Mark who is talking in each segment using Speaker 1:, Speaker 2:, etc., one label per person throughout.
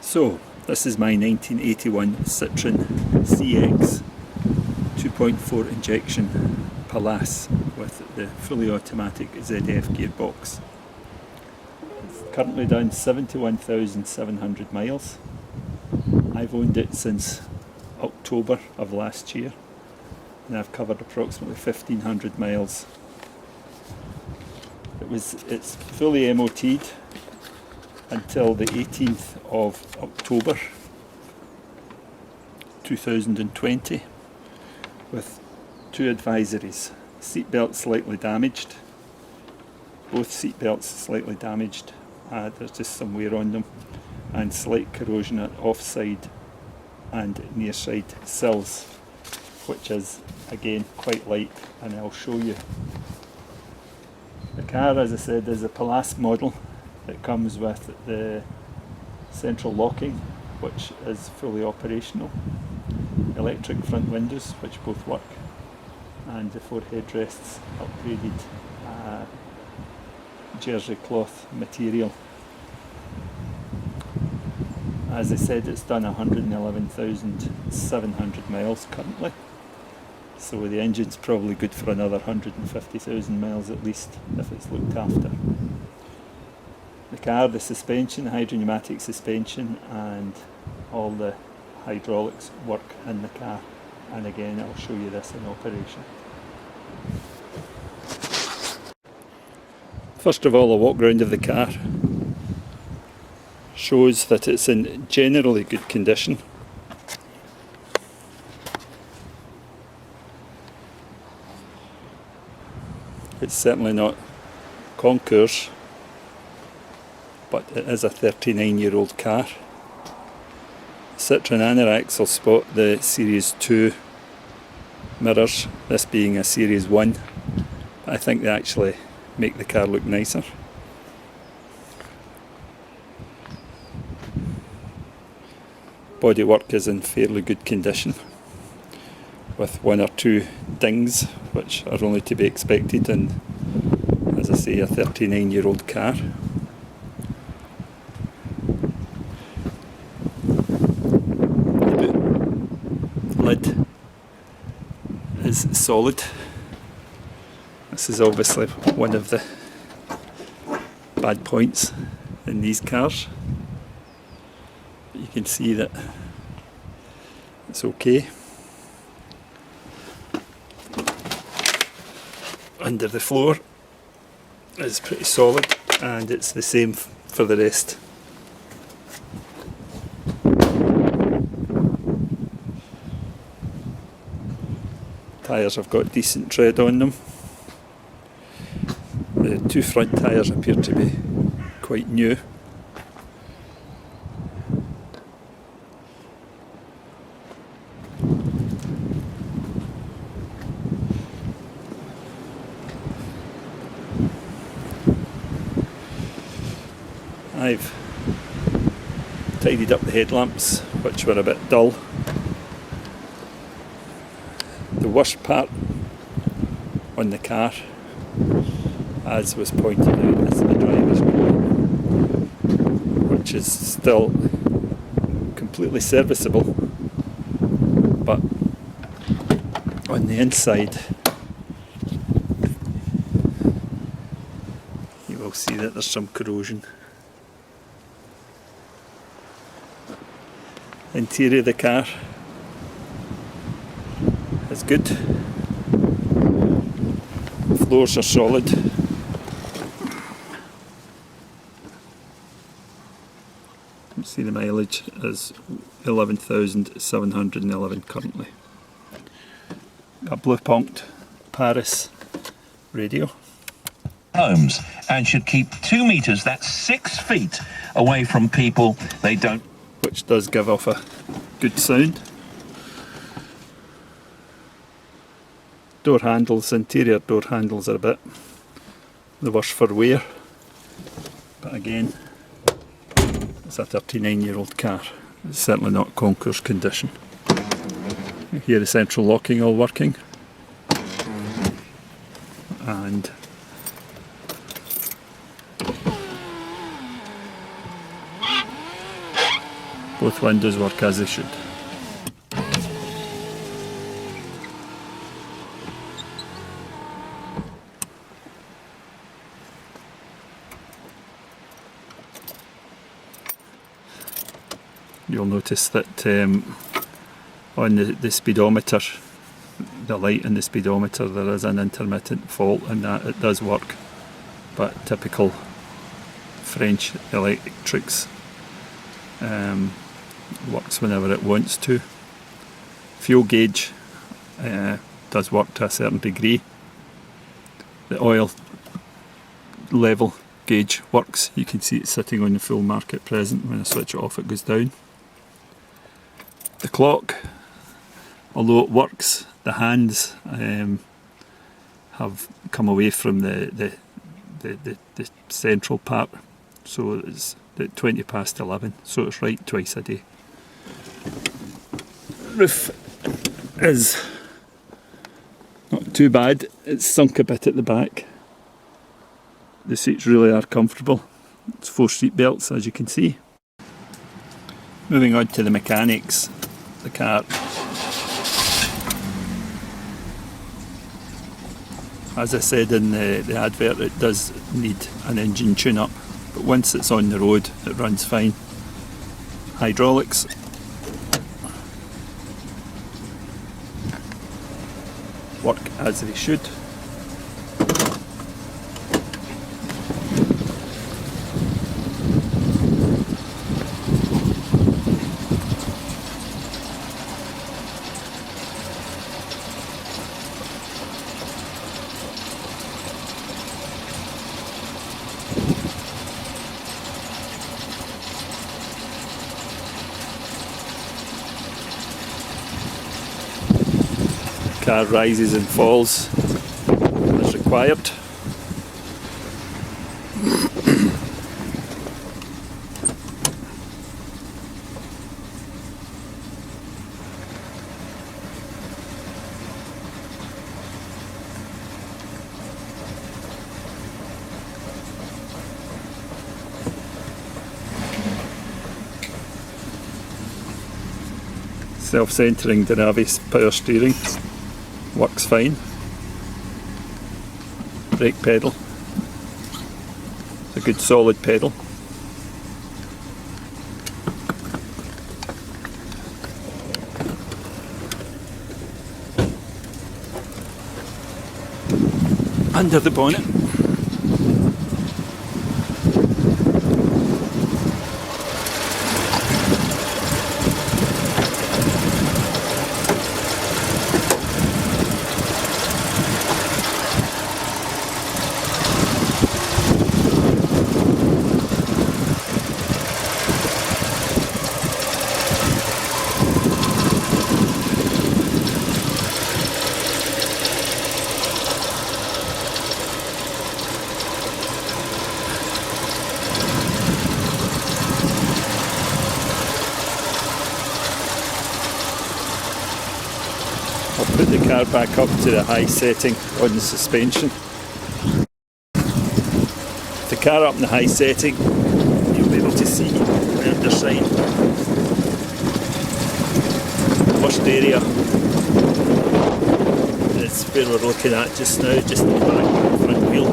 Speaker 1: So, this is my 1981 Citroen CX 2.4 injection Palace with the fully automatic ZF gearbox. It's currently done 71,700 miles. I've owned it since October of last year and I've covered approximately 1,500 miles. It's fully MOT'd until the 18th of October 2020 with two advisories. Seatbelt slightly damaged, both seatbelts slightly damaged, there's just some wear on them, and slight corrosion at offside and near side sills, which is again quite light, and I'll show you. The car, as I said, is a Palace model. It comes with the central locking, which is fully operational, electric front windows, which both work, and the four headrests upgraded jersey cloth material. As I said, it's done 111,700 miles currently, so the engine's probably good for another 150,000 miles at least if it's looked after. The car, the suspension, the hydropneumatic suspension and all the hydraulics work in the car, and again I'll show you this in operation. First of all, a walk round of the car shows that it's in generally good condition. It's certainly not Concours, but it is a 39-year-old car. Citroen Anorax will spot the Series 2 mirrors, this being a Series 1. I think they actually make the car look nicer. Bodywork is in fairly good condition, with one or two dings, which are only to be expected in, as I say, a 39-year-old car. The boot lid is solid. This is obviously one of the bad points in these cars. But you can see that it's okay. Under the floor is pretty solid, and it's the same for the rest. Tyres have got decent tread on them. The two front tyres appear to be quite new. I've tidied up the headlamps, which were a bit dull. The worst part on the car, as was pointed out, is the driver's door, which is still completely serviceable, but on the inside you will see that there's some corrosion. Interior of the car is good. Floors are solid. You see the mileage is 11,711 currently. A blue punked Paris radio.
Speaker 2: Homes, and should keep 2 meters, that's 6 feet, away from people they don't.
Speaker 1: Which does give off a good sound. Door handles, interior door handles are a bit the worse for wear, but again, it's a 39-year-old car. It's certainly not Concours condition. Here the central locking all working, and Both windows work as they should. You'll notice that on the speedometer, the light in the speedometer, there is an intermittent fault, and that it does work, but typical French electrics, works whenever it wants to. Fuel gauge does work to a certain degree. The oil level gauge works. You can see it sitting on the full mark at present. When I switch it off, it goes down. The clock, although it works, the hands have come away from the central part, so it's at 20 past 11, so it's right twice a day. Roof is not too bad. It's sunk a bit at the back. The seats really are comfortable. It's 4 seat belts, as you can see. Moving on to the mechanics. The car as I said in the advert, it does need an engine tune-up, but once it's on the road it runs fine. Hydraulics, work as they should. Car rises and falls as required. Self-centering Dinavis power steering works fine. Brake pedal, it's a good solid pedal. Under the bonnet, I'll put the car back up to the high setting on the suspension. With the car up in the high setting, you'll be able to see the underside. First area is where we're looking at just now, just the back front wheel.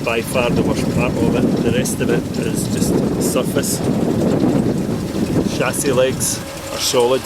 Speaker 1: By far the worst part of it. The rest of it is just surface. Chassis legs are solid.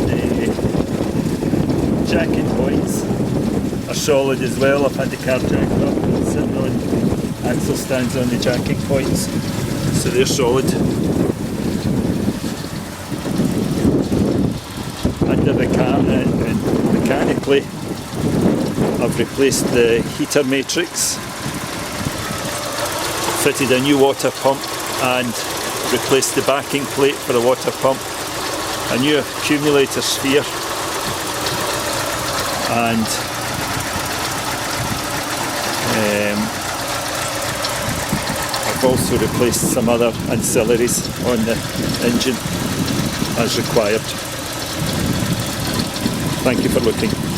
Speaker 1: The jacking points are solid as well. I've had the car jacked up and sitting on axle stands on the jacking points, so they're solid. Under the car, and mechanically I've replaced the heater matrix, fitted a new water pump and replaced the backing plate for the water pump, a new accumulator sphere and I've also replaced some other ancillaries on the engine as required. Thank you for looking.